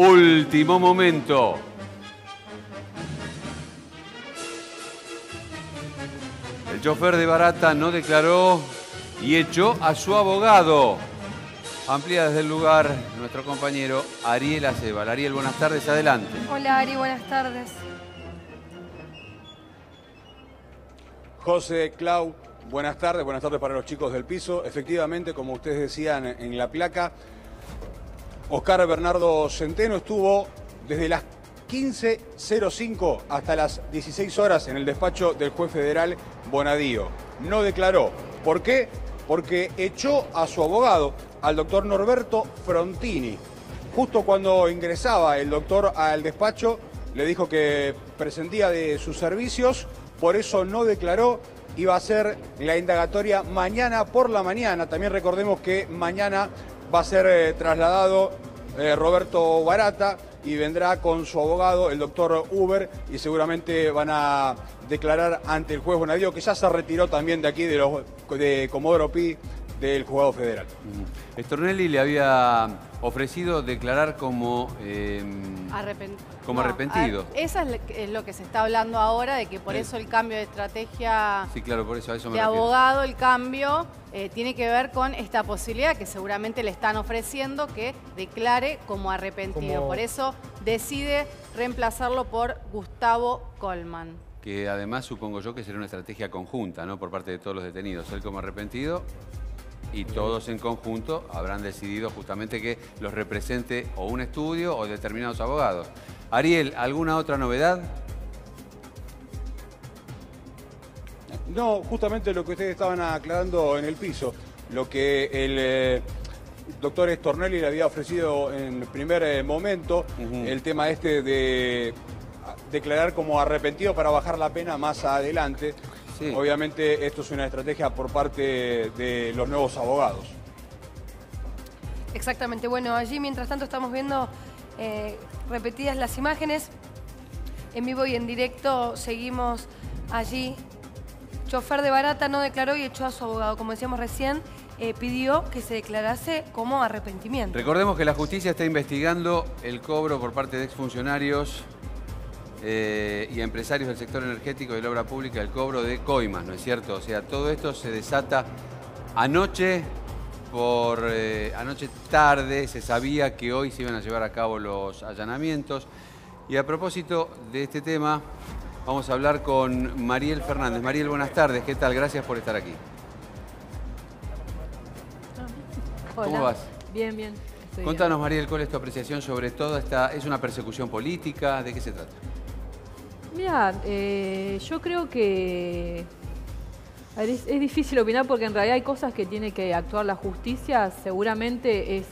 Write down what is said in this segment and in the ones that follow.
Último momento. El chofer de Barata no declaró y echó a su abogado. Amplía desde el lugar nuestro compañero Ariel Acebal. Ariel, buenas tardes, adelante. Hola Ari, buenas tardes. José, Clau, buenas tardes para los chicos del piso. Efectivamente, como ustedes decían en la placa, Oscar Bernardo Centeno estuvo desde las 15:05 hasta las 16 horas en el despacho del juez federal Bonadío. No declaró. ¿Por qué? Porque echó a su abogado, al doctor Norberto Frontini. Justo cuando ingresaba el doctor al despacho, le dijo que prescindía de sus servicios, por eso no declaró. Iba a ser la indagatoria mañana por la mañana. También recordemos que mañana va a ser trasladado Roberto Barata y vendrá con su abogado, el doctor Uber, y seguramente van a declarar ante el juez Bonadío, que ya se retiró también de aquí, de Comodoro Pi, del juzgado federal. Stornelli le había ofrecido declarar como arrepentido. Eso es lo que se está hablando ahora, de que por eso el cambio de estrategia sí, claro, por eso, a eso me de refiero. abogado, el cambio tiene que ver con esta posibilidad que seguramente le están ofreciendo, que declare como arrepentido. Por eso decide reemplazarlo por Gustavo Colman. Que además supongo yo que será una estrategia conjunta, ¿no? Por parte de todos los detenidos. Él como arrepentido y todos en conjunto habrán decidido justamente que los represente o un estudio o determinados abogados. Ariel, ¿alguna otra novedad? No, justamente lo que ustedes estaban aclarando en el piso, lo que el doctor Stornelli le había ofrecido en primer momento, el tema este de declarar como arrepentido para bajar la pena más adelante. Sí. Obviamente esto es una estrategia por parte de los nuevos abogados. Exactamente. Bueno, allí mientras tanto estamos viendo repetidas las imágenes. En vivo y en directo seguimos allí. Chofer de Barata no declaró y echó a su abogado. Como decíamos recién, pidió que se declarase como arrepentimiento. Recordemos que la justicia está investigando el cobro por parte de exfuncionarios y empresarios del sector energético y de la obra pública, el cobro de coimas, ¿no es cierto? O sea, todo esto se desata anoche, anoche tarde, se sabía que hoy se iban a llevar a cabo los allanamientos. Y a propósito de este tema, vamos a hablar con Mariel Fernández. Mariel, buenas tardes, ¿qué tal? Gracias por estar aquí. Hola. ¿Cómo vas? Bien, bien. Contanos, Mariel, ¿cuál es tu apreciación sobre toda esta? ¿Es una persecución política? ¿De qué se trata? Mira, yo creo que es difícil opinar porque en realidad hay cosas que tiene que actuar la justicia. Seguramente es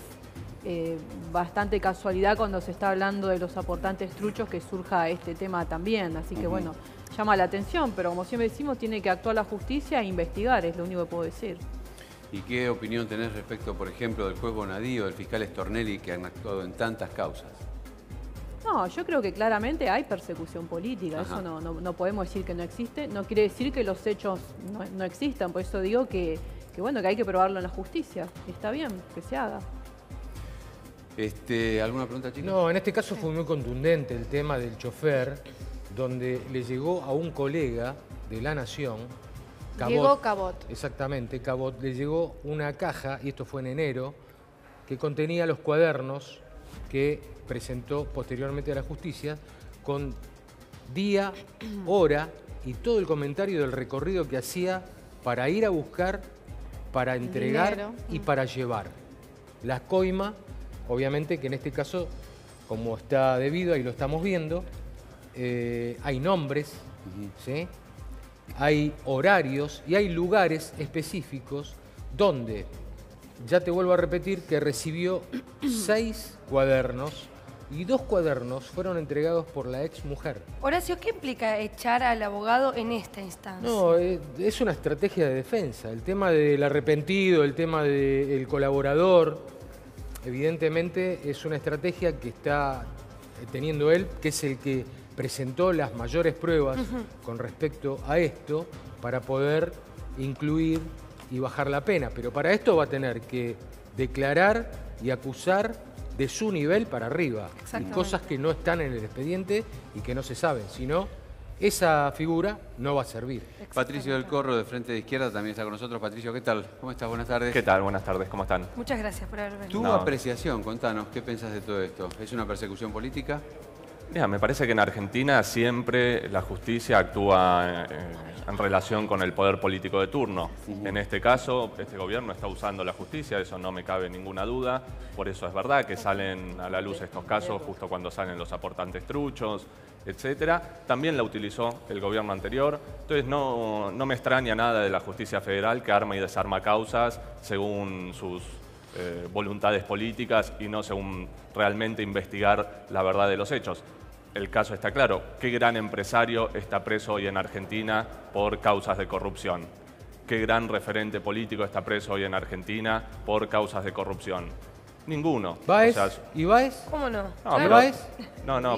bastante casualidad cuando se está hablando de los aportantes truchos que surja este tema también. Así que bueno, llama la atención, pero como siempre decimos, tiene que actuar la justicia e investigar, es lo único que puedo decir. ¿Y qué opinión tenés respecto, por ejemplo, del juez Bonadío, del fiscal Stornelli, que han actuado en tantas causas? No, yo creo que claramente hay persecución política. Ajá. Eso no podemos decir que no existe. No quiere decir que los hechos no existan. Por eso digo que bueno, que hay que probarlo en la justicia. Está bien que se haga. ¿Alguna pregunta, chicos? No, en este caso fue muy contundente el tema del chofer, donde le llegó a un colega de La Nación, Diego Cabot. Exactamente, Cabot, le llegó una caja, y esto fue en enero, que contenía los cuadernos que presentó posteriormente a la justicia, con día, hora y todo el comentario del recorrido que hacía para ir a buscar, para entregar y para llevar. La coima, obviamente que en este caso, como está debido, ahí lo estamos viendo, hay nombres, ¿sí? Hay horarios y hay lugares específicos donde, ya te vuelvo a repetir, que recibió 6 cuadernos y 2 cuadernos fueron entregados por la ex mujer. Horacio, ¿qué implica echar al abogado en esta instancia? No, es una estrategia de defensa. El tema del arrepentido, el tema del colaborador, evidentemente es una estrategia que está teniendo él, que es el que presentó las mayores pruebas con respecto a esto para poder incluir y bajar la pena. Pero para esto va a tener que declarar y acusar de su nivel para arriba. Y Exactamente. cosas que no están en el expediente y que no se saben. Si no, esa figura no va a servir. Patricio del Corro, de Frente de Izquierda, también está con nosotros. Patricio, ¿qué tal? ¿Cómo estás? Buenas tardes. ¿Qué tal? Buenas tardes, ¿cómo están? Muchas gracias por haber venido. Tu No. apreciación, contanos, ¿qué pensás de todo esto? ¿Es una persecución política? Mira, me parece que en Argentina siempre la justicia actúa en relación con el poder político de turno. En este caso, este gobierno está usando la justicia, eso no me cabe ninguna duda. Por eso es verdad que salen a la luz estos casos justo cuando salen los aportantes truchos, etcétera. También la utilizó el gobierno anterior. Entonces no me extraña nada de la justicia federal que arma y desarma causas según sus voluntades políticas y no según realmente investigar la verdad de los hechos. El caso está claro. ¿Qué gran empresario está preso hoy en Argentina por causas de corrupción? ¿Qué gran referente político está preso hoy en Argentina por causas de corrupción? Ninguno. ¿Báez? O sea, ¿Y Báez? ¿Cómo no? no, ¿Y pero, Báez?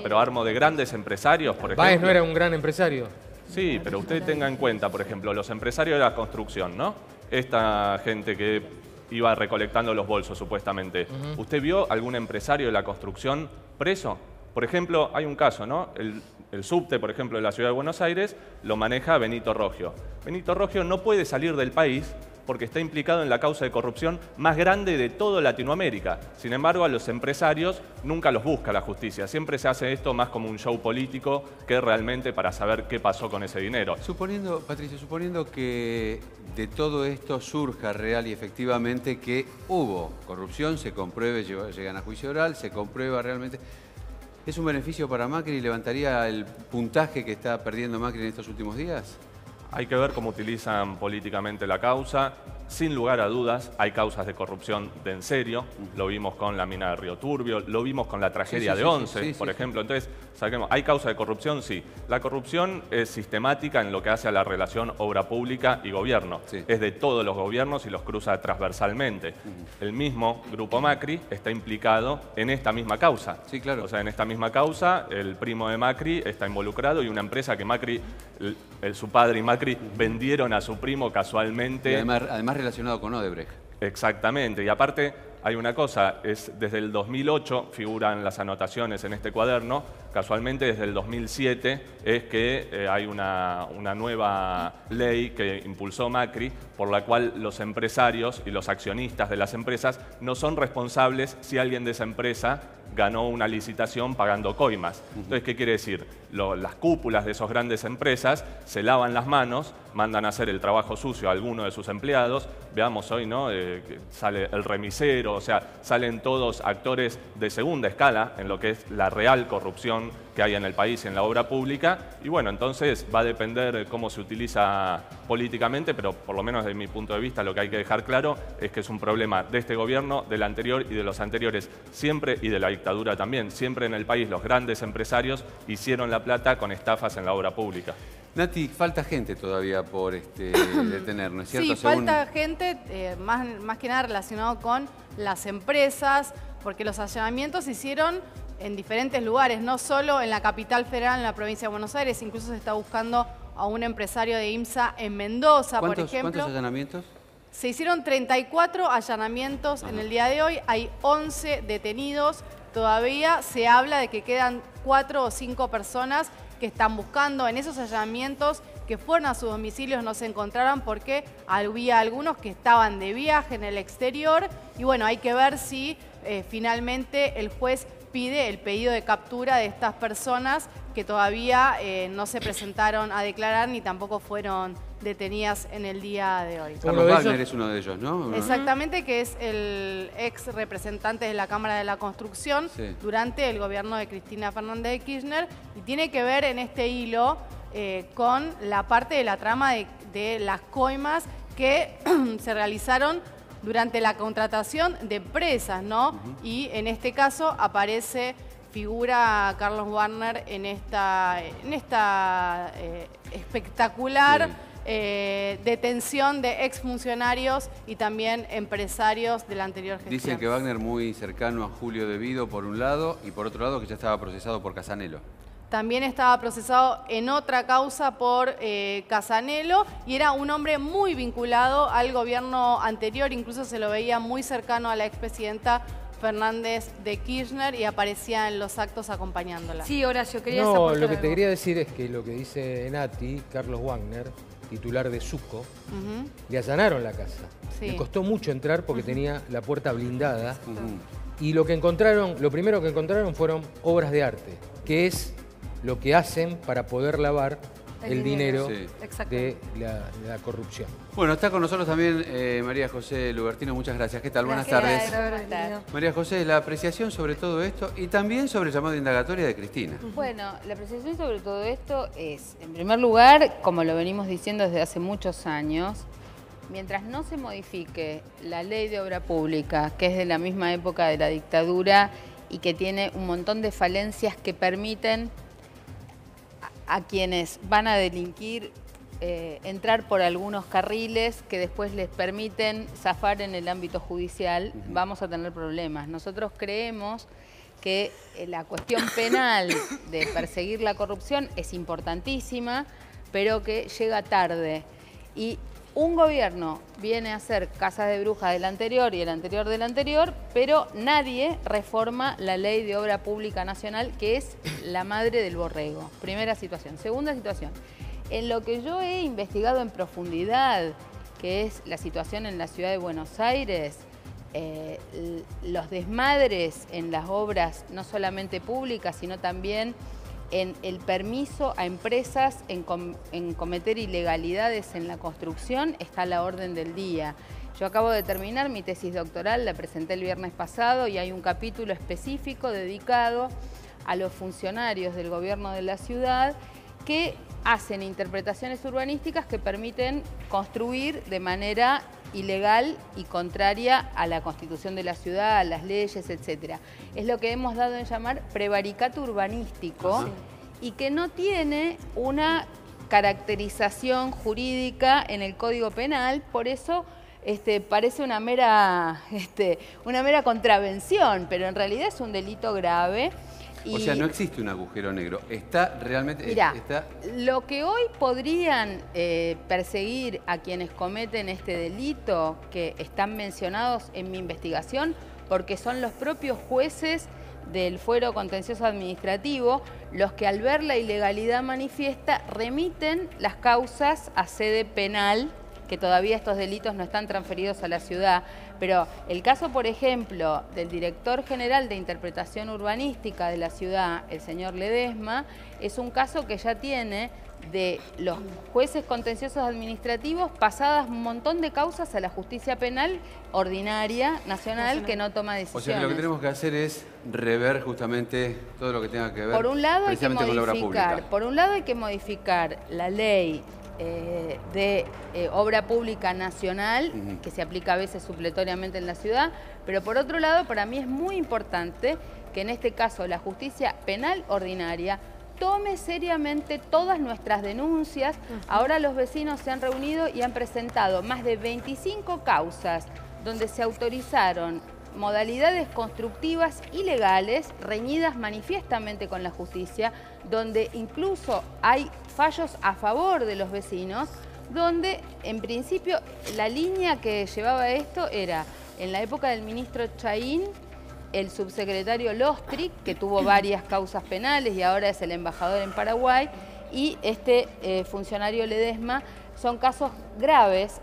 pero armo de grandes empresarios, por ejemplo. Báez no era un gran empresario. Sí, pero usted tenga en cuenta, por ejemplo, los empresarios de la construcción, ¿no? Esta gente que iba recolectando los bolsos, supuestamente. ¿Usted vio algún empresario de la construcción preso? Por ejemplo, hay un caso, ¿no? El subte, por ejemplo, de la Ciudad de Buenos Aires, lo maneja Benito Rogio. Benito Rogio no puede salir del país porque está implicado en la causa de corrupción más grande de toda Latinoamérica. Sin embargo, a los empresarios nunca los busca la justicia. Siempre se hace esto más como un show político que realmente para saber qué pasó con ese dinero. Suponiendo, Patricio, suponiendo que de todo esto surja real y efectivamente que hubo corrupción, se compruebe, llegan a juicio oral, se comprueba realmente. ¿Es un beneficio para Macri y levantaría el puntaje que está perdiendo Macri en estos últimos días? Hay que ver cómo utilizan políticamente la causa. Sin lugar a dudas, hay causas de corrupción de en serio. Lo vimos con la mina de Río Turbio, lo vimos con la tragedia de Once, por ejemplo. Entonces, saquemos, ¿hay causa de corrupción? Sí. La corrupción es sistemática en lo que hace a la relación obra pública y gobierno. Sí. Es de todos los gobiernos y los cruza transversalmente. El mismo Grupo Macri está implicado en esta misma causa. Sí, claro. O sea, en esta misma causa, el primo de Macri está involucrado y una empresa que Macri, su padre y Macri vendieron a su primo casualmente. Y además relacionado con Odebrecht. Exactamente, y aparte hay una cosa, desde el 2008 figuran las anotaciones en este cuaderno, casualmente desde el 2007 es que hay una nueva ley que impulsó Macri, por la cual los empresarios y los accionistas de las empresas no son responsables si alguien de esa empresa ganó una licitación pagando coimas. Entonces, ¿qué quiere decir? Las cúpulas de esas grandes empresas se lavan las manos, mandan a hacer el trabajo sucio a alguno de sus empleados. Veamos hoy, ¿no? Que sale el remisero, o sea, salen todos actores de segunda escala en lo que es la real corrupción que hay en el país y en la obra pública. Y bueno, entonces va a depender cómo se utiliza políticamente, pero por lo menos desde mi punto de vista lo que hay que dejar claro es que es un problema de este gobierno, del anterior y de los anteriores siempre, y de la dictadura también. Siempre en el país los grandes empresarios hicieron la plata con estafas en la obra pública. Nati, falta gente todavía por detener, ¿no es cierto? Sí, falta gente, más que nada relacionado con las empresas, porque los allanamientos se hicieron en diferentes lugares, no solo en la capital federal, en la provincia de Buenos Aires, incluso se está buscando a un empresario de IMSA en Mendoza, por ejemplo. ¿Cuántos allanamientos? Se hicieron 34 allanamientos en el día de hoy, hay 11 detenidos, todavía se habla de que quedan 4 o 5 personas que están buscando. En esos allanamientos que fueron a sus domicilios no se encontraron porque había algunos que estaban de viaje en el exterior y bueno, hay que ver si finalmente el juez pide el pedido de captura de estas personas que todavía no se presentaron a declarar ni tampoco fueron detenidas en el día de hoy. Carlos Wagner es uno de ellos, ¿no? Exactamente, que es el ex representante de la Cámara de la Construcción durante el gobierno de Cristina Fernández de Kirchner y tiene que ver en este hilo con la parte de la trama de las coimas que se realizaron durante la contratación de empresas, ¿no? Y en este caso figura Carlos Wagner en esta espectacular detención de exfuncionarios y también empresarios de la anterior gestión. Dicen que Wagner muy cercano a Julio De Vido por un lado y por otro lado que ya estaba procesado por Casanelo. También estaba procesado en otra causa por Casanelo y era un hombre muy vinculado al gobierno anterior, incluso se lo veía muy cercano a la expresidenta Fernández de Kirchner y aparecía en los actos acompañándola. Sí, Horacio, querías No, aportar lo que te algo. quería decir es que lo que dice Nati, Carlos Wagner, titular de Suco, le allanaron la casa. Sí. Le costó mucho entrar porque tenía la puerta blindada. Y lo primero que encontraron fueron obras de arte, que es lo que hacen para poder lavar el dinero Sí. de la corrupción. Bueno, está con nosotros también María José Lubertino. Muchas gracias. ¿Qué tal? Buenas tardes. Por haber venido. María José, la apreciación sobre todo esto y también sobre el llamado de indagatoria de Cristina. Bueno, la apreciación sobre todo esto es, en primer lugar, como lo venimos diciendo desde hace muchos años, mientras no se modifique la ley de obra pública, que es de la misma época de la dictadura y que tiene un montón de falencias que permiten a quienes van a delinquir entrar por algunos carriles que después les permiten zafar en el ámbito judicial, vamos a tener problemas. Nosotros creemos que la cuestión penal de perseguir la corrupción es importantísima, pero que llega tarde. Y un gobierno viene a hacer casas de brujas del anterior y el anterior del anterior, pero nadie reforma la ley de obra pública nacional, que es la madre del borrego. Primera situación. Segunda situación. En lo que yo he investigado en profundidad, que es la situación en la ciudad de Buenos Aires, los desmadres en las obras, no solamente públicas, sino también en el permiso a empresas en cometer ilegalidades en la construcción, está a la orden del día. Yo acabo de terminar mi tesis doctoral, la presenté el viernes pasado y hay un capítulo específico dedicado a los funcionarios del gobierno de la ciudad que hacen interpretaciones urbanísticas que permiten construir de manera ilegal y contraria a la constitución de la ciudad, a las leyes, etc. Es lo que hemos dado en llamar prevaricato urbanístico y que no tiene una caracterización jurídica en el Código Penal, por eso parece una mera contravención, pero en realidad es un delito grave. O sea, no existe un agujero negro. Está realmente... Mirá, lo que hoy podrían perseguir a quienes cometen este delito, que están mencionados en mi investigación, porque son los propios jueces del fuero contencioso administrativo los que al ver la ilegalidad manifiesta remiten las causas a sede penal, que todavía estos delitos no están transferidos a la ciudad, pero el caso, por ejemplo, del director general de interpretación urbanística de la ciudad, el señor Ledesma, es un caso que ya tiene de los jueces contenciosos administrativos pasadas un montón de causas a la justicia penal ordinaria, nacional, que no toma decisiones. O sea, que lo que tenemos que hacer es rever justamente todo lo que tenga que ver por un lado precisamente con la obra pública. Por un lado hay que modificar la ley de obra pública nacional, que se aplica a veces supletoriamente en la ciudad, pero por otro lado para mí es muy importante que en este caso la justicia penal ordinaria tome seriamente todas nuestras denuncias. Ahora los vecinos se han reunido y han presentado más de 25 causas donde se autorizaron modalidades constructivas ilegales, reñidas manifiestamente con la justicia, donde incluso hay fallos a favor de los vecinos, donde en principio la línea que llevaba esto era, en la época del ministro Chaín, el subsecretario Lostri, que tuvo varias causas penales y ahora es el embajador en Paraguay, y este funcionario Ledesma. Son casos graves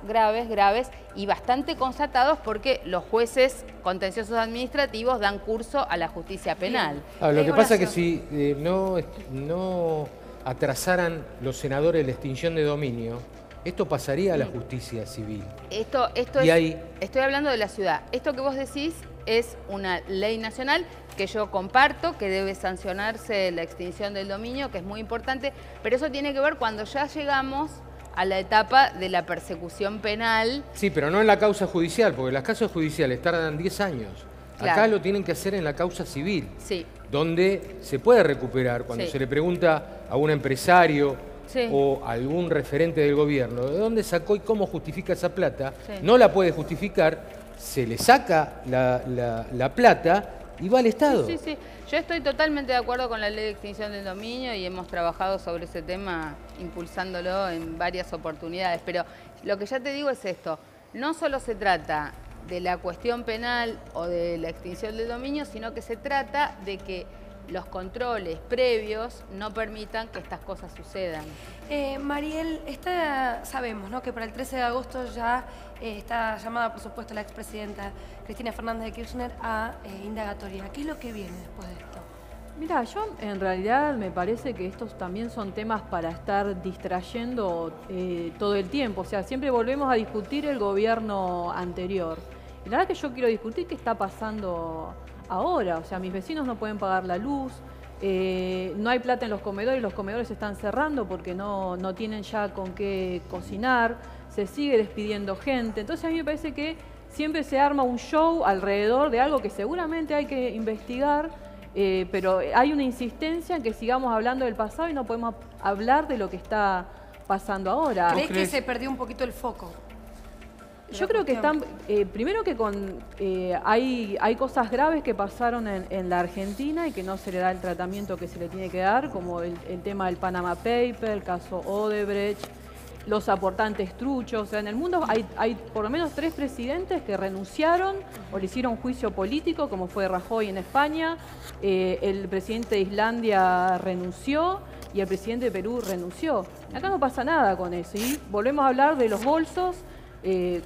y bastante constatados porque los jueces contenciosos administrativos dan curso a la justicia penal. Lo que pasa es que si no atrasaran los senadores la extinción de dominio, esto pasaría a la justicia civil. Estoy hablando de la ciudad. Esto que vos decís es una ley nacional que yo comparto, que debe sancionarse la extinción del dominio, que es muy importante, pero eso tiene que ver cuando ya llegamos a la etapa de la persecución penal. Sí, pero no en la causa judicial, porque las causas judiciales tardan 10 años. Claro. Acá lo tienen que hacer en la causa civil, sí, donde se puede recuperar. Cuando sí, se le pregunta a un empresario sí, o a algún referente del gobierno de dónde sacó y cómo justifica esa plata, sí, no la puede justificar, se le saca la plata y va al Estado. Sí, sí, sí. Yo estoy totalmente de acuerdo con la ley de extinción del dominio y hemos trabajado sobre ese tema impulsándolo en varias oportunidades, pero lo que ya te digo es esto, no solo se trata de la cuestión penal o de la extinción del dominio, sino que se trata de que los controles previos no permitan que estas cosas sucedan. Mariel, sabemos, ¿no?, que para el 13 de agosto ya está llamada, por supuesto, la expresidenta Cristina Fernández de Kirchner a indagatoria. ¿Qué es lo que viene después de esto? Mira, yo en realidad me parece que estos también son temas para estar distrayendo todo el tiempo. O sea, siempre volvemos a discutir el gobierno anterior. Y la verdad que yo quiero discutir qué está pasando ahora. O sea, mis vecinos no pueden pagar la luz, no hay plata en los comedores se están cerrando porque no tienen ya con qué cocinar, se sigue despidiendo gente. Entonces a mí me parece que siempre se arma un show alrededor de algo que seguramente hay que investigar, pero hay una insistencia en que sigamos hablando del pasado y no podemos hablar de lo que está pasando ahora. ¿Crees que se perdió un poquito el foco? Yo creo que están, primero que hay cosas graves que pasaron en la Argentina y que no se le da el tratamiento que se le tiene que dar, como el tema del Panama Paper, el caso Odebrecht, los aportantes truchos. O sea, en el mundo hay por lo menos 3 presidentes que renunciaron o le hicieron juicio político, como fue Rajoy en España, el presidente de Islandia renunció y el presidente de Perú renunció. Acá no pasa nada con eso y volvemos a hablar de los bolsos,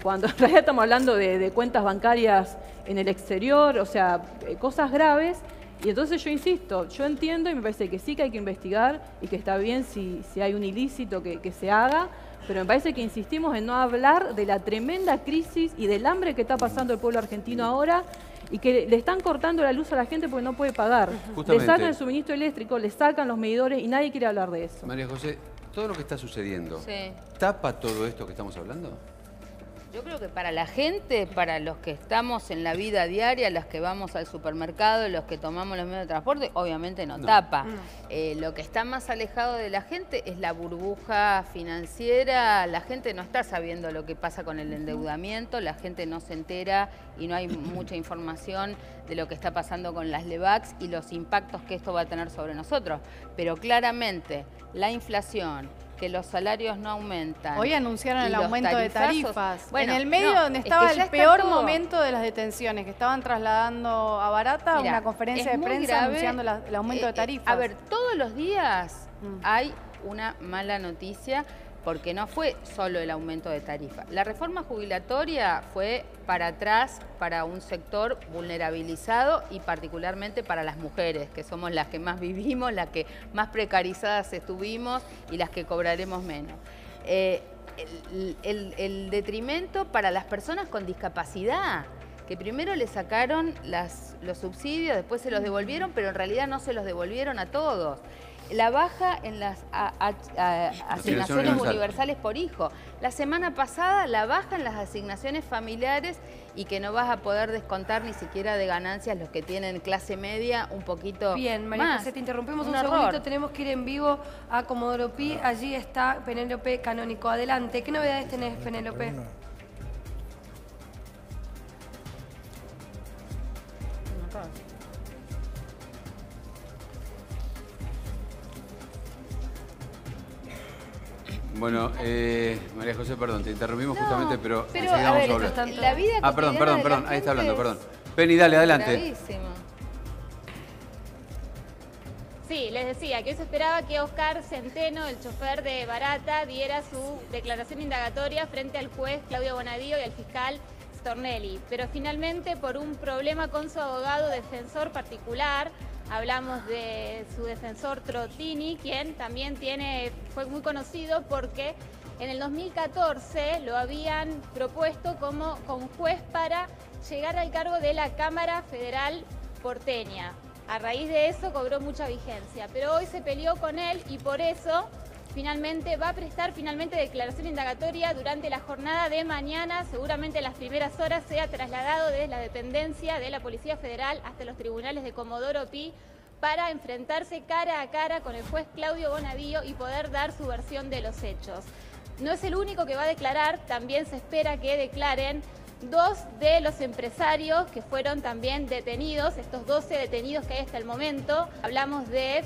cuando en realidad estamos hablando de cuentas bancarias en el exterior, o sea, cosas graves. Y entonces yo insisto, yo entiendo y me parece que sí que hay que investigar y que está bien si hay un ilícito que se haga, pero me parece que insistimos en no hablar de la tremenda crisis y del hambre que está pasando el pueblo argentino ahora y que le están cortando la luz a la gente porque no puede pagar. Justamente. Le sacan el suministro eléctrico, le sacan los medidores y nadie quiere hablar de eso. María José, todo lo que está sucediendo, ¿tapa todo esto que estamos hablando? Yo creo que para la gente, para los que estamos en la vida diaria, los que vamos al supermercado, los que tomamos los medios de transporte, obviamente no tapa. Lo que está más alejado de la gente es la burbuja financiera. La gente no está sabiendo lo que pasa con el endeudamiento, la gente no se entera y no hay mucha información de lo que está pasando con las LEVAX y los impactos que esto va a tener sobre nosotros. Pero claramente la inflación, que los salarios no aumentan. Hoy anunciaron el aumento de tarifas. Bueno, en el medio donde estaba el peor momento de las detenciones, que estaban trasladando a Barata, una conferencia de prensa anunciando el aumento de tarifas. A ver, todos los días hay una mala noticia porque no fue solo el aumento de tarifa. La reforma jubilatoria fue para atrás para un sector vulnerabilizado y particularmente para las mujeres, que somos las que más vivimos, las que más precarizadas estuvimos y las que cobraremos menos. El detrimento para las personas con discapacidad, que primero le sacaron los subsidios, después se los devolvieron, pero en realidad no se los devolvieron a todos. La baja en las asignaciones universales por hijo. La semana pasada la baja en las asignaciones familiares y que no vas a poder descontar ni siquiera de ganancias los que tienen clase media un poquito. Bien, María José, te interrumpimos un segundito, tenemos que ir en vivo a Comodoro Pi, allí está Penélope Canónico. Adelante, ¿qué novedades tenés, Penélope? Bueno, María José, perdón, te interrumpimos justamente, pero enseguida a vamos ver, a hablar. la vida perdón, ahí está hablando, perdón. Penny, dale, adelante. Bravísimo. Sí, les decía que hoy se esperaba que Oscar Centeno, el chofer de Barata, diera su declaración indagatoria frente al juez Claudio Bonadío y al fiscal Stornelli. Pero finalmente, por un problema con su abogado defensor particular, hablamos de su defensor Trottini, quien también fue muy conocido porque en el 2014 lo habían propuesto como juez para llegar al cargo de la Cámara Federal porteña. A raíz de eso cobró mucha vigencia, pero hoy se peleó con él y por eso finalmente va a prestar declaración indagatoria durante la jornada de mañana. Seguramente en las primeras horas sea trasladado desde la dependencia de la Policía Federal hasta los tribunales de Comodoro Pi para enfrentarse cara a cara con el juez Claudio Bonadío y poder dar su versión de los hechos. No es el único que va a declarar, también se espera que declaren 2 de los empresarios que fueron también detenidos, estos 12 detenidos que hay hasta el momento. Hablamos de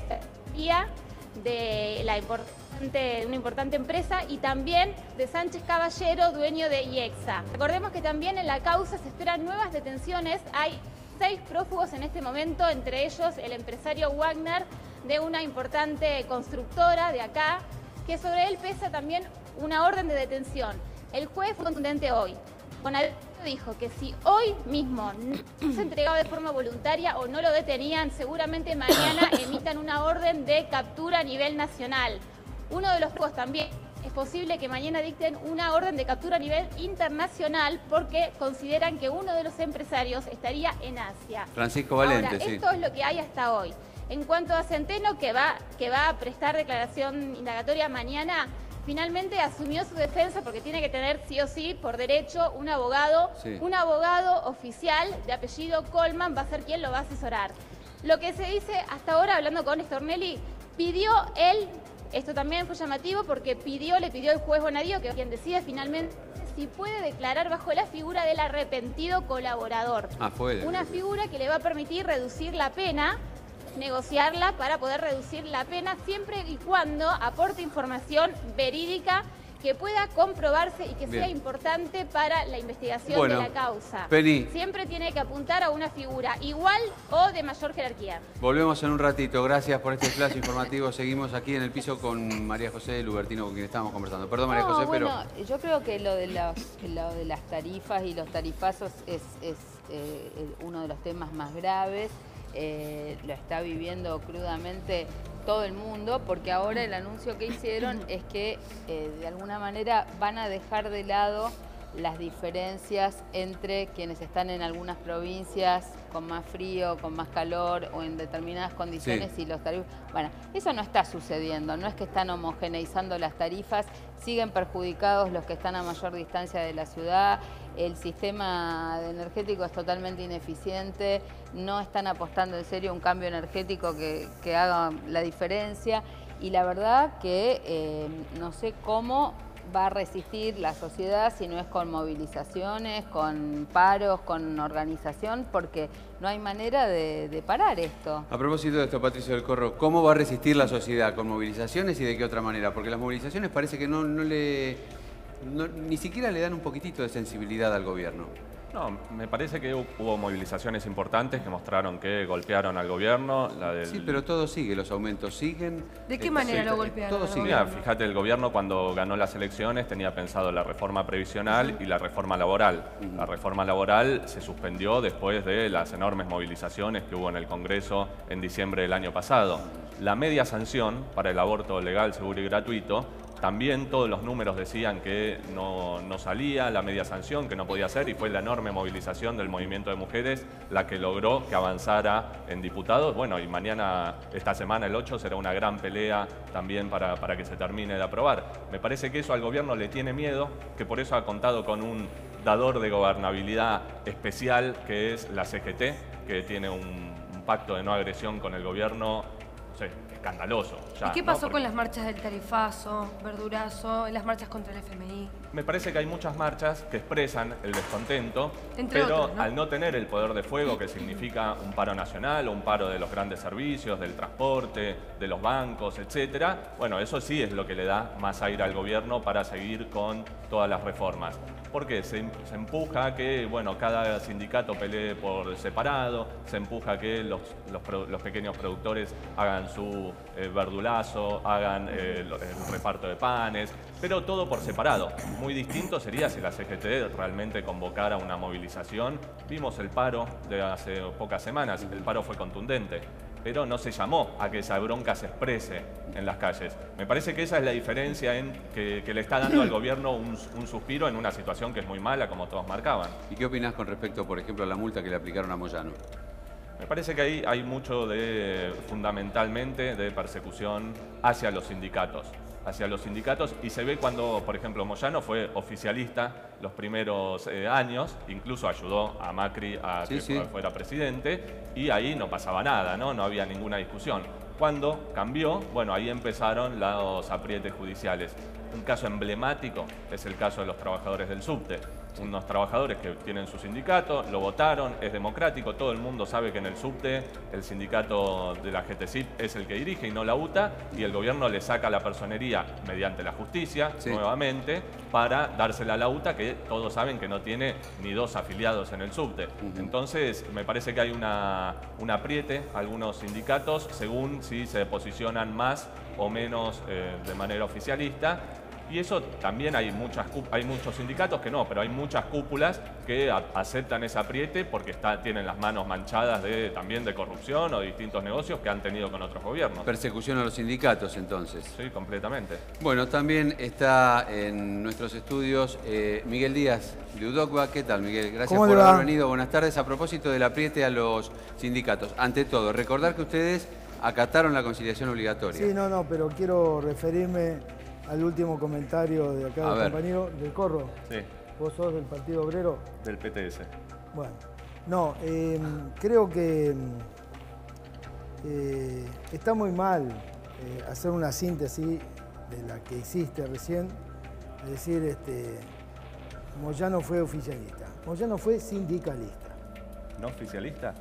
la una importante empresa, y también de Sánchez Caballero, dueño de IEXA. Recordemos que también en la causa se esperan nuevas detenciones. Hay 6 prófugos en este momento, entre ellos el empresario Wagner, de una importante constructora de acá, que sobre él pesa también una orden de detención. El juez fue contundente hoy. Bonadío dijo que si hoy mismo no se entregaba de forma voluntaria o no lo detenían, seguramente mañana emitan una orden de captura a nivel nacional. Uno de los juegos también es posible que mañana dicten una orden de captura a nivel internacional porque consideran que uno de los empresarios estaría en Asia. Francisco Valente, Ahora, sí. esto es lo que hay hasta hoy. En cuanto a Centeno, que va a prestar declaración indagatoria mañana, finalmente asumió su defensa porque tiene que tener sí o sí, por derecho, un abogado. Sí. Un abogado oficial de apellido Colman va a ser quien lo va a asesorar. Lo que se dice hasta ahora, hablando con Stornelli, pidió él, esto también fue llamativo porque le pidió al juez Bonadío, que es quien decide finalmente si puede declarar bajo la figura del arrepentido colaborador. Una figura que le va a permitir reducir la pena, negociarla para poder reducir la pena siempre y cuando aporte información verídica que pueda comprobarse y que sea importante para la investigación de la causa. Penny. Siempre tiene que apuntar a una figura igual o de mayor jerarquía. Volvemos en un ratito. Gracias por este flash informativo. Seguimos aquí en el piso con María José Lubertino, con quien estábamos conversando. Perdón, María José, bueno, yo creo que lo de las tarifas y los tarifazos es uno de los temas más graves. Lo está viviendo crudamente todo el mundo, porque ahora el anuncio que hicieron es que de alguna manera van a dejar de lado las diferencias entre quienes están en algunas provincias con más frío, con más calor o en determinadas condiciones y los tarifas. Bueno, eso no está sucediendo, no es que están homogeneizando las tarifas, siguen perjudicados los que están a mayor distancia de la ciudad, el sistema energético es totalmente ineficiente, no están apostando en serio a un cambio energético que haga la diferencia, y la verdad que no sé cómo va a resistir la sociedad si no es con movilizaciones, con paros, con organización, porque no hay manera de parar esto. A propósito de esto, Patricio del Corro, ¿cómo va a resistir la sociedad? ¿Con movilizaciones y de qué otra manera? Porque las movilizaciones parece que ni siquiera le dan un poquitito de sensibilidad al gobierno. No, me parece que hubo movilizaciones importantes que mostraron que golpearon al gobierno. Sí, pero todo sigue, los aumentos siguen. ¿De qué manera lo golpearon? Todo sigue. Mira, fíjate, el gobierno cuando ganó las elecciones tenía pensado la reforma previsional y la reforma laboral. La reforma laboral se suspendió después de las enormes movilizaciones que hubo en el Congreso en diciembre del año pasado. La media sanción para el aborto legal, seguro y gratuito, también todos los números decían que no salía la media sanción, que no podía ser, y fue la enorme movilización del movimiento de mujeres la que logró que avanzara en diputados. Bueno, y mañana, esta semana, el 8, será una gran pelea también para que se termine de aprobar. Me parece que eso al gobierno le tiene miedo, que por eso ha contado con un dador de gobernabilidad especial, que es la CGT, que tiene un pacto de no agresión con el gobierno, no sé, escandaloso. Ya, ¿Y qué pasó con las marchas del tarifazo, verdurazo, las marchas contra el FMI? Me parece que hay muchas marchas que expresan el descontento, Entre pero otros, ¿no? al no tener el poder de fuego, que significa un paro nacional o un paro de los grandes servicios, del transporte, de los bancos, etcétera, bueno, eso sí es lo que le da más aire al gobierno para seguir con todas las reformas. Porque se empuja a que, bueno, cada sindicato pelee por separado, se empuja a que los pequeños productores hagan su verdulazo, hagan el reparto de panes, pero todo por separado. Muy distinto sería si la CGT realmente convocara una movilización. Vimos el paro de hace pocas semanas, el paro fue contundente, pero no se llamó a que esa bronca se exprese en las calles. Me parece que esa es la diferencia en que le está dando al gobierno un suspiro en una situación que es muy mala, como todos marcaban. ¿Y qué opinás con respecto, por ejemplo, a la multa que le aplicaron a Moyano? Me parece que ahí hay mucho fundamentalmente, de persecución hacia los sindicatos. Y se ve cuando, por ejemplo, Moyano fue oficialista los primeros años, incluso ayudó a Macri a que fuera presidente, y ahí no pasaba nada, no había ninguna discusión. Cuando cambió, bueno, ahí empezaron los aprietes judiciales. Un caso emblemático es el caso de los trabajadores del subte. unos trabajadores que tienen su sindicato, lo votaron, es democrático, todo el mundo sabe que en el subte el sindicato de la GTCIP es el que dirige y no la UTA, y el gobierno le saca la personería mediante la justicia, nuevamente, para dársela a la UTA, que todos saben que no tiene ni 2 afiliados en el subte. Entonces, me parece que hay un apriete a algunos sindicatos según si se posicionan más o menos de manera oficialista. Y eso también hay muchos sindicatos que no, pero hay muchas cúpulas que aceptan ese apriete porque tienen las manos manchadas también de corrupción o de distintos negocios que han tenido con otros gobiernos. Persecución a los sindicatos, entonces. Sí, completamente. Bueno, también está en nuestros estudios Miguel Díaz de UDOCVA. ¿Qué tal, Miguel? Gracias por haber venido. Buenas tardes. A propósito del apriete a los sindicatos, ante todo, recordar que ustedes acataron la conciliación obligatoria. Sí, pero quiero referirme al último comentario de acá del compañero del Corro. Sí. ¿Vos sos del Partido Obrero? Del PTS. Bueno, creo que está muy mal hacer una síntesis de la que hiciste recién, es decir, Moyano fue oficialista. Moyano fue sindicalista. ¿No oficialista?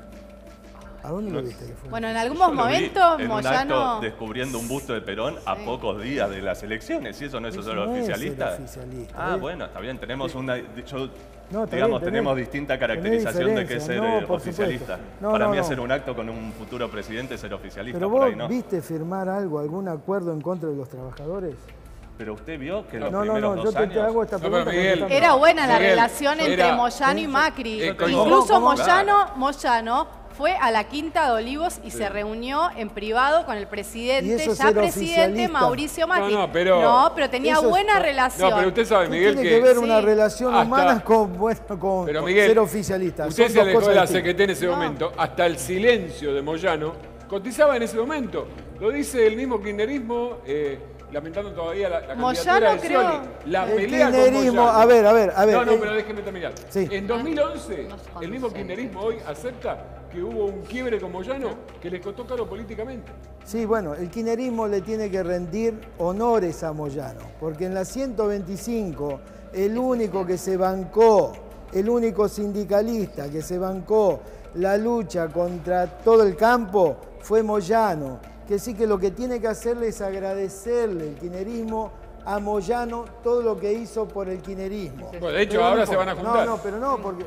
¿A dónde lo viste que fue? Bueno, en algunos momentos en Moyano... un acto descubriendo un busto de Perón a pocos días de las elecciones. ¿Y eso no es ser oficialista? Bueno, está bien. Tenemos tenemos distinta caracterización de qué es ser oficialista. Para mí hacer un acto con un futuro presidente es ser oficialista. ¿Pero vos viste firmar algún acuerdo en contra de los trabajadores? Pero usted vio que los primeros 2 años... Te hago esta pregunta. Era buena la relación entre Moyano y Macri. Incluso Moyano fue a la Quinta de Olivos y se reunió en privado con el presidente, ya presidente Mauricio Macri. No, pero tenía buena relación. No, pero usted sabe, Miguel, tiene que ver una relación humana con Miguel, ser oficialista. Usted se alejó de la CGT en ese momento. Hasta el silencio de Moyano cotizaba en ese momento. Lo dice el mismo kirchnerismo, lamentando todavía la candidatura de Scioli. La pelea con Moyano. A ver. No, pero déjeme terminar. Sí. En 2011, el mismo kirchnerismo hoy acepta que hubo un quiebre con Moyano que les costó caro políticamente. Sí, bueno, el kirchnerismo le tiene que rendir honores a Moyano, porque en la 125, el único que se bancó, el único sindicalista que se bancó la lucha contra todo el campo fue Moyano, que sí que lo que tiene que hacerle es agradecerle el kirchnerismo a Moyano todo lo que hizo por el kirchnerismo. Bueno, de hecho ahora se van a juntar. No, porque...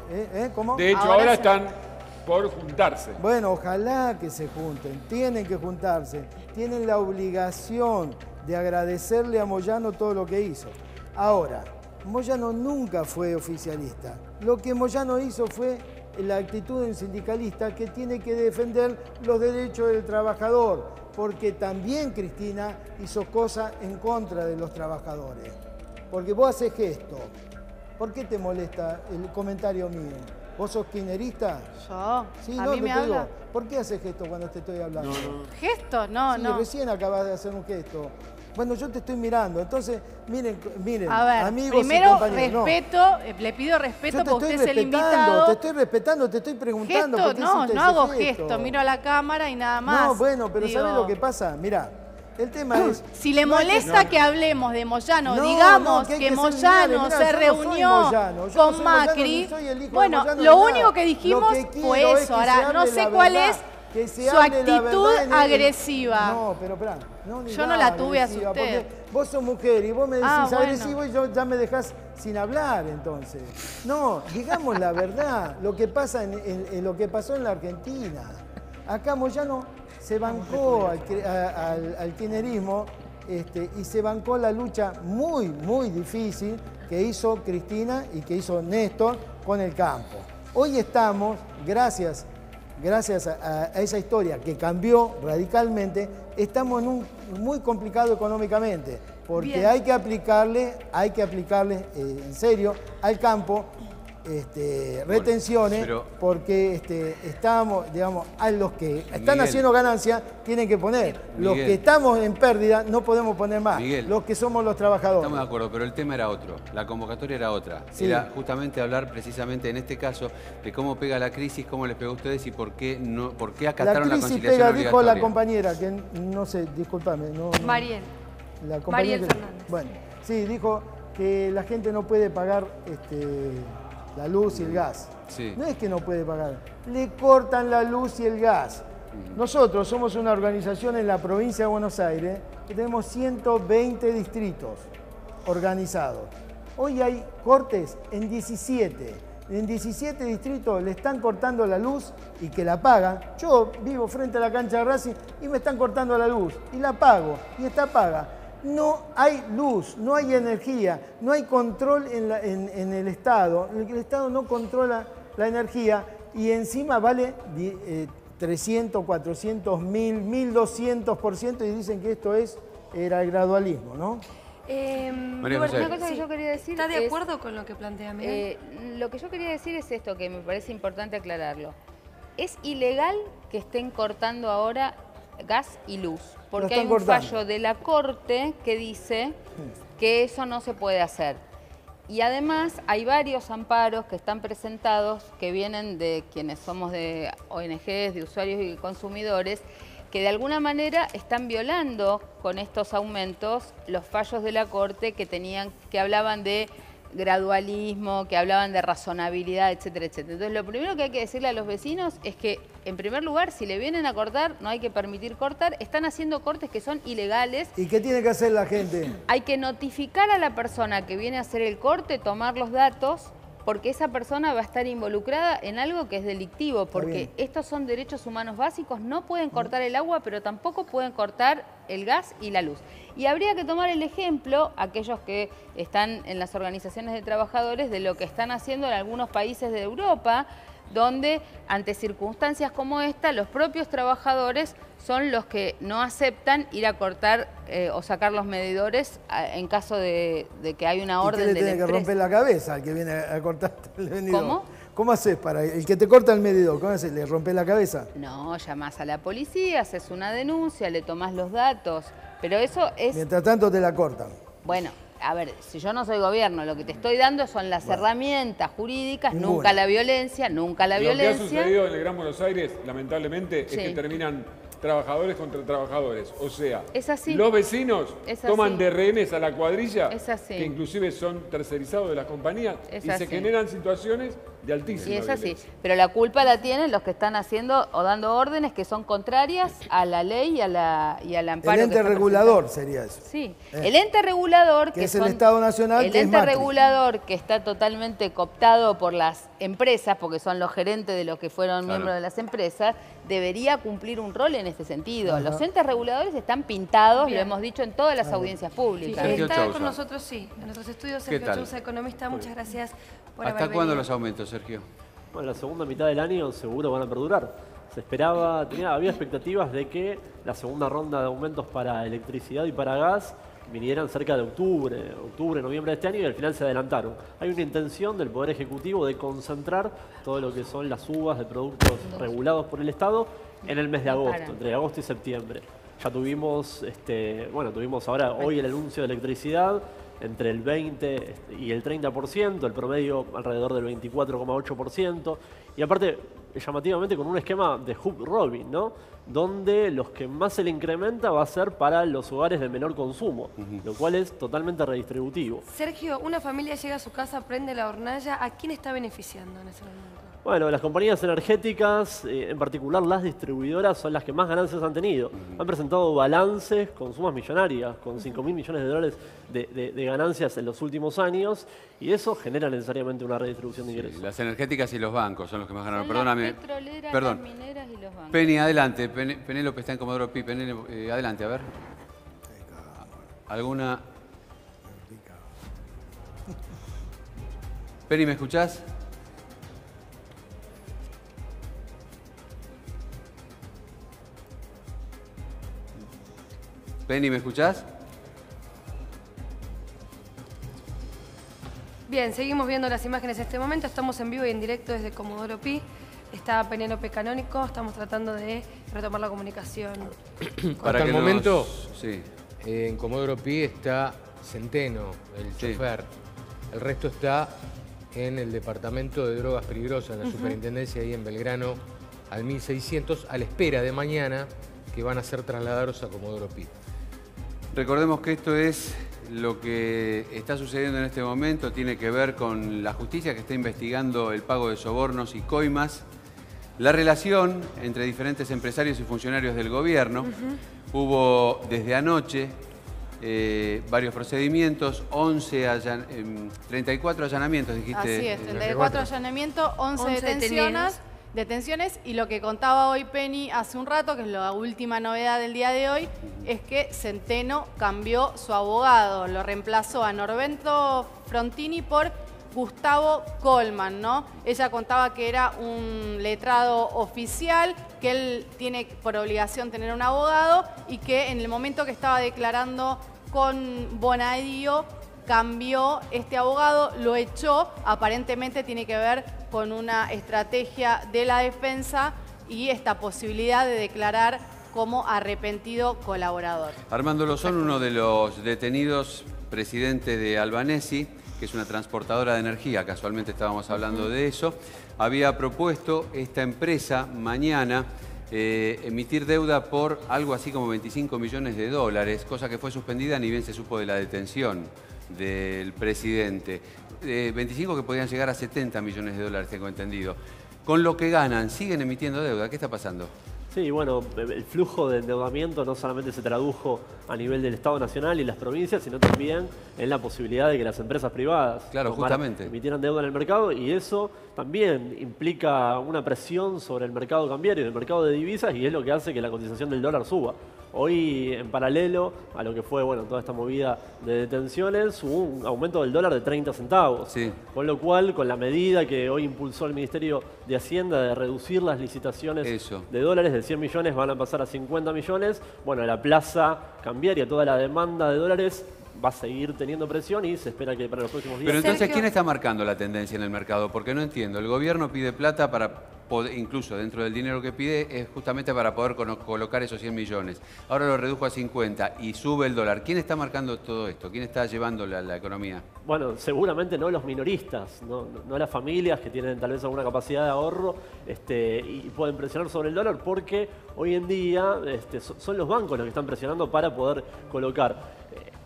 ¿Cómo? De hecho ahora están por juntarse. Bueno, ojalá que se junten, tienen que juntarse, tienen la obligación de agradecerle a Moyano todo lo que hizo. Ahora, Moyano nunca fue oficialista. Lo que Moyano hizo fue la actitud de un sindicalista que tiene que defender los derechos del trabajador, porque también Cristina hizo cosas en contra de los trabajadores. Porque vos haces gesto. ¿Por qué te molesta el comentario mío? ¿Vos sos kirchnerista? Yo. Sí, a mí me habla. ¿Por qué haces gesto cuando te estoy hablando? ¿Gesto? No. Recién acabas de hacer un gesto. Bueno, yo te estoy mirando, entonces, miren, a ver, amigos primero, y compañeros. Le pido respeto porque usted es el invitado. Te estoy respetando, te estoy preguntando. Gesto, no hago gesto, miro a la cámara y nada más. No, bueno, pero ¿sabes lo que pasa? Mirá, el tema es... Si le molesta que hablemos de Moyano, digamos que Moyano se reunió con Macri, bueno, lo único que dijimos fue eso. Ahora, no sé cuál es su actitud agresiva. No, pero espera. Yo no la tuve hacia usted. Vos sos mujer y vos me decís agresivo y yo ya me dejás sin hablar, entonces. No, digamos la verdad, lo que pasa en lo que pasó en la Argentina. Acá Moyano se bancó al kirchnerismo y se bancó la lucha muy, muy difícil que hizo Cristina y que hizo Néstor con el campo. Hoy estamos, gracias a esa historia que cambió radicalmente, estamos en un muy complicado económicamente, porque hay que aplicarle en serio al campo retenciones, porque estamos, digamos, a los que están haciendo ganancias tienen que poner. Los que estamos en pérdida no podemos poner más. Los que somos los trabajadores. Estamos de acuerdo, pero el tema era otro. La convocatoria era otra. Sí. Era justamente hablar precisamente en este caso de cómo pega la crisis, cómo les pegó a ustedes y por qué acataron la conciliación pega, obligatoria. dijo la compañera, que no sé, discúlpame. Mariel. La compañera Mariel Fernández. Bueno, sí, dijo que la gente no puede pagar la luz y el gas. Sí. No es que no puede pagar, le cortan la luz y el gas. Nosotros somos una organización en la provincia de Buenos Aires que tenemos 120 distritos organizados. Hoy hay cortes en 17. En 17 distritos le están cortando la luz y que la pagan. Yo vivo frente a la cancha de Racing y me están cortando la luz y la pago y está paga. No hay luz, no hay energía, no hay control en el Estado. El Estado no controla la energía y encima vale 300, 400, 1000, 1200% y dicen que esto era el gradualismo, ¿no? Una cosa que yo quería decir ¿Está de acuerdo con lo que plantea Miguel? Lo que yo quería decir es esto, que me parece importante aclararlo. Es ilegal que estén cortando ahora gas y luz, porque hay un fallo de la Corte que dice que eso no se puede hacer. Y además hay varios amparos que están presentados, que vienen de quienes somos de ONGs, de usuarios y consumidores, que de alguna manera están violando con estos aumentos los fallos de la Corte que hablaban de gradualismo, que hablaban de razonabilidad, etcétera, etcétera. Entonces, lo primero que hay que decirle a los vecinos es que, en primer lugar, si le vienen a cortar, no hay que permitir cortar. Están haciendo cortes que son ilegales. ¿Y qué tiene que hacer la gente? Hay que notificar a la persona que viene a hacer el corte, tomar los datos, porque esa persona va a estar involucrada en algo que es delictivo, porque estos son derechos humanos básicos, no pueden cortar el agua, pero tampoco pueden cortar el gas y la luz. Y habría que tomar el ejemplo, aquellos que están en las organizaciones de trabajadores, de lo que están haciendo en algunos países de Europa, donde ante circunstancias como esta, los propios trabajadores son los que no aceptan ir a cortar o sacar los medidores en caso de que hay una orden de la empresa. ¿Y qué le tiene que romper la cabeza al que viene a cortar el medidor? ¿Cómo? ¿Cómo haces para el que te corta el medidor? ¿Cómo haces? ¿Le rompes la cabeza? No, llamás a la policía, haces una denuncia, le tomás los datos, pero eso es... Mientras tanto te la cortan. Bueno, a ver, si yo no soy gobierno, lo que te estoy dando son las herramientas jurídicas, nunca la violencia, nunca la violencia. Lo que ha sucedido en el Gran Buenos Aires, lamentablemente, es que terminan trabajadores contra trabajadores. O sea, los vecinos toman de rehenes a la cuadrilla, que inclusive son tercerizados de las compañías, y se generan situaciones de altísima violencia. Y es así, pero la culpa la tienen los que están haciendo o dando órdenes que son contrarias a la ley y al amparo. El ente regulador sería eso. Sí, el ente regulador, que es el Estado Nacional, el ente regulador que está totalmente cooptado por las empresas, porque son los gerentes de los que fueron miembros de las empresas, debería cumplir un rol en este sentido. Los entes reguladores están pintados, lo hemos dicho en todas las audiencias públicas. Está con nosotros, en nuestros estudios, Sergio Chousa, economista. Muchas gracias por haber venido. ¿Hasta cuándo los aumentos, Sergio? Bueno, la segunda mitad del año seguro van a perdurar. Se esperaba, había expectativas de que la segunda ronda de aumentos para electricidad y para gas vinieran cerca de octubre, noviembre de este año, y al final se adelantaron. Hay una intención del Poder Ejecutivo de concentrar todo lo que son las subas de productos regulados por el Estado en el mes de agosto, entre agosto y septiembre. Ya tuvimos, tuvimos ahora hoy el anuncio de electricidad entre el 20 y el 30%, el promedio alrededor del 24,8%, y aparte, llamativamente, con un esquema de hook robin, ¿no? Donde los que más se le incrementa va a ser para los hogares de menor consumo, lo cual es totalmente redistributivo. Sergio, una familia llega a su casa, prende la hornalla, ¿a quién está beneficiando en ese momento? Bueno, las compañías energéticas, en particular las distribuidoras, son las que más ganancias han tenido. Han presentado balances con sumas millonarias, con 5.000 millones de dólares de ganancias en los últimos años, y eso genera necesariamente una redistribución de ingresos. Las energéticas y los bancos son los que más ganaron. Perdóname. Las petroleras, las mineras y los bancos. Penny, adelante. Penélope está en Comodoro Pi. Penélope, adelante, a ver. ¿Alguna? Penny, ¿me escuchás? Penny, ¿me escuchás? Bien, seguimos viendo las imágenes en este momento. Estamos en vivo y en directo desde Comodoro Pi. Está Penélope Canónico. Estamos tratando de retomar la comunicación. Hasta el momento, en Comodoro Pi está Centeno, el chofer. El resto está en el Departamento de Drogas Peligrosas, en la Superintendencia, ahí en Belgrano, al 1600, a la espera de mañana, que van a ser trasladados a Comodoro Pi. Recordemos que esto es lo que está sucediendo en este momento tiene que ver con la justicia que está investigando el pago de sobornos y coimas, la relación entre diferentes empresarios y funcionarios del gobierno. Hubo desde anoche varios procedimientos, 34 allanamientos, dijiste. Así es, 34 allanamientos, 11 detenciones, y lo que contaba hoy Penny hace un rato, que es la última novedad del día de hoy, es que Centeno cambió su abogado, lo reemplazó a Norberto Frontini por Gustavo Colman, ¿no? Ella contaba que era un letrado oficial, que él tiene por obligación tener un abogado y que en el momento que estaba declarando con Bonadío cambió este abogado, lo echó, aparentemente tiene que ver con una estrategia de la defensa y esta posibilidad de declarar como arrepentido colaborador. Armando Lozón, uno de los detenidos, presidente de Albanesi, que es una transportadora de energía, casualmente estábamos hablando de eso, había propuesto esta empresa mañana emitir deuda por algo así como 25 millones de dólares, cosa que fue suspendida ni bien se supo de la detención del presidente. 25 que podían llegar a 70 millones de dólares, tengo entendido. Con lo que ganan, ¿siguen emitiendo deuda? ¿Qué está pasando? Sí, bueno, el flujo de endeudamiento no solamente se tradujo a nivel del Estado Nacional y las provincias, sino también en la posibilidad de que las empresas privadas emitieran deuda en el mercado, y eso también implica una presión sobre el mercado cambiario, el mercado de divisas, y es lo que hace que la cotización del dólar suba. Hoy, en paralelo a lo que fue toda esta movida de detenciones, hubo un aumento del dólar de 30 centavos. Sí. Con lo cual, con la medida que hoy impulsó el Ministerio de Hacienda de reducir las licitaciones de dólares de 100 millones van a pasar a 50 millones, bueno, la plaza cambiaria, toda la demanda de dólares va a seguir teniendo presión y se espera que para los próximos días... Pero entonces, ¿quién está marcando la tendencia en el mercado? Porque no entiendo. El gobierno pide plata para poder, incluso dentro del dinero que pide, es justamente para poder colocar esos 100 millones. Ahora lo redujo a 50 y sube el dólar. ¿Quién está marcando todo esto? ¿Quién está llevando la economía? Bueno, seguramente no los minoristas, no las familias que tienen tal vez alguna capacidad de ahorro y pueden presionar sobre el dólar, porque hoy en día son los bancos los que están presionando para poder colocar.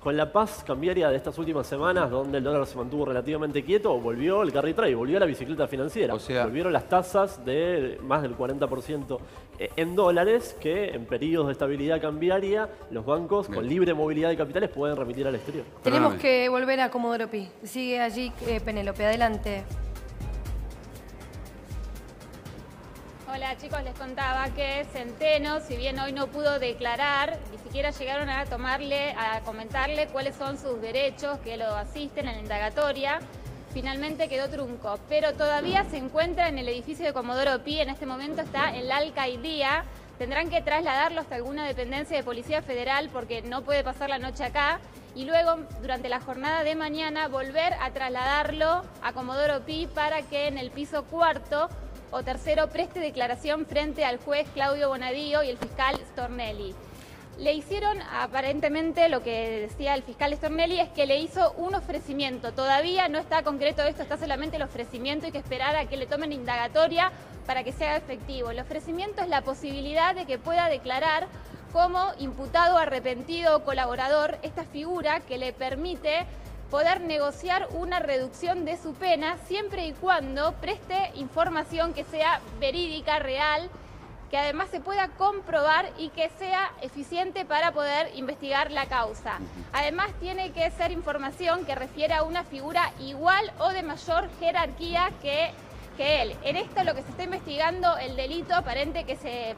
Con la paz cambiaria de estas últimas semanas, donde el dólar se mantuvo relativamente quieto, volvió el carry trade, volvió la bicicleta financiera. O sea, volvieron las tasas de más del 40% en dólares, que en periodos de estabilidad cambiaria los bancos con libre movilidad de capitales pueden remitir al exterior. Tenemos que volver a Comodoro Pi. Sigue allí Penélope, adelante. Hola chicos, les contaba que Centeno, si bien hoy no pudo declarar, ni siquiera llegaron a comentarle cuáles son sus derechos que lo asisten en la indagatoria, finalmente quedó trunco. Pero todavía se encuentra en el edificio de Comodoro Pi, en este momento está en la alcaldía. Tendrán que trasladarlo hasta alguna dependencia de Policía Federal porque no puede pasar la noche acá. Y luego, durante la jornada de mañana, volver a trasladarlo a Comodoro Pi para que en el piso cuarto o tercero preste declaración frente al juez Claudio Bonadío y el fiscal Stornelli. Le hicieron, aparentemente, lo que decía el fiscal Stornelli es que le hizo un ofrecimiento. Todavía no está concreto esto, está solamente el ofrecimiento, hay que esperar a que le tomen indagatoria para que se haga efectivo. El ofrecimiento es la posibilidad de que pueda declarar como imputado, arrepentido o colaborador, esta figura que le permite poder negociar una reducción de su pena siempre y cuando preste información que sea verídica, real, que además se pueda comprobar y que sea eficiente para poder investigar la causa. Además tiene que ser información que refiere a una figura igual o de mayor jerarquía que él. En esto lo que se está investigando, el delito aparente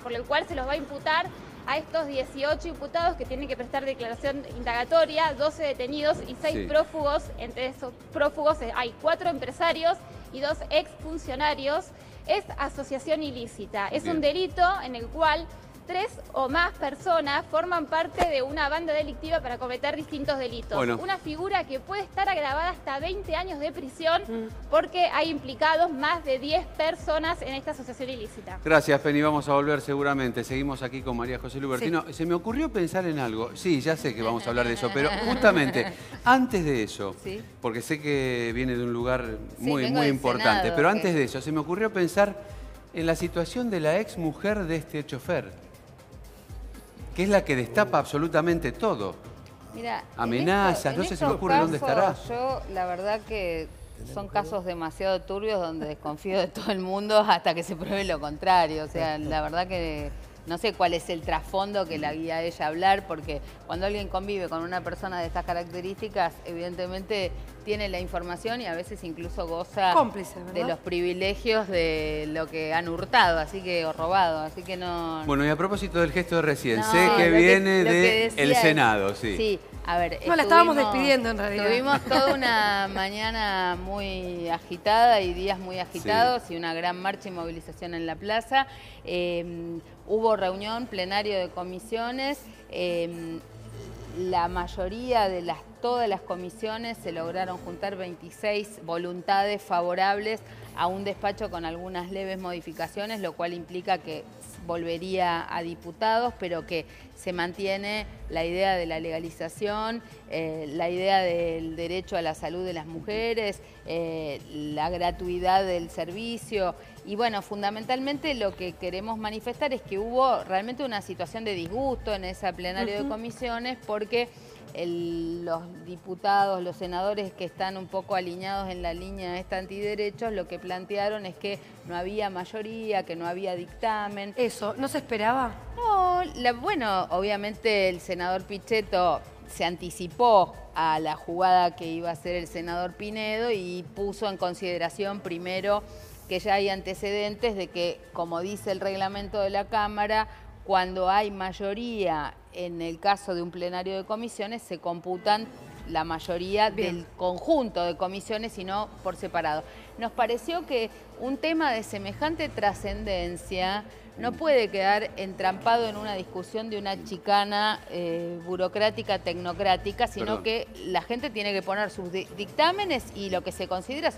por el cual se los va a imputar a estos 18 imputados que tienen que prestar declaración indagatoria, 12 detenidos y 6 prófugos. Entre esos prófugos hay 4 empresarios y 2 exfuncionarios. Es asociación ilícita. Es un delito en el cual 3 o más personas forman parte de una banda delictiva para cometer distintos delitos. Bueno. Una figura que puede estar agravada hasta 20 años de prisión porque hay implicados más de 10 personas en esta asociación ilícita. Gracias, Penny. Vamos a volver seguramente. Seguimos aquí con María José Lubertino. Se me ocurrió pensar en algo. Sí, ya sé que vamos a hablar de eso, pero justamente antes de eso, porque sé que viene de un lugar muy importante, Senado, pero antes de eso, se me ocurrió pensar en la situación de la ex mujer de este chofer, que es la que destapa absolutamente todo. Mira, amenazas, no sé, se me ocurre dónde estará. Yo, la verdad que son casos demasiado turbios donde desconfío de todo el mundo hasta que se pruebe lo contrario. O sea, la verdad que no sé cuál es el trasfondo que la guía a ella a hablar, porque cuando alguien convive con una persona de estas características, evidentemente tiene la información y a veces incluso goza de los privilegios de lo que han hurtado, así que, o robado, así que no... Bueno, y a propósito del gesto de recién, sé que viene del Senado, sí. Sí, a ver... No, la estábamos despidiendo en realidad. Tuvimos toda una mañana muy agitada y días muy agitados y una gran marcha y movilización en la plaza. Hubo reunión, plenario de comisiones. La mayoría de todas las comisiones se lograron juntar 26 voluntades favorables a un despacho con algunas leves modificaciones, lo cual implica que volvería a diputados, pero que se mantiene la idea de la legalización, la idea del derecho a la salud de las mujeres, la gratuidad del servicio. Y bueno, fundamentalmente lo que queremos manifestar es que hubo realmente una situación de disgusto en esa plenario de comisiones porque los diputados, los senadores que están un poco alineados en la línea de esta antiderechos, lo que plantearon es que no había mayoría, que no había dictamen. ¿Eso no se esperaba? No, bueno, obviamente el senador Pichetto se anticipó a la jugada que iba a hacer el senador Pinedo y puso en consideración primero que ya hay antecedentes de que, como dice el reglamento de la Cámara, cuando hay mayoría en el caso de un plenario de comisiones, se computan la mayoría del conjunto de comisiones y no por separado. Nos pareció que un tema de semejante trascendencia no puede quedar entrampado en una discusión de una chicana burocrática, tecnocrática, sino que la gente tiene que poner sus dictámenes y lo que se considera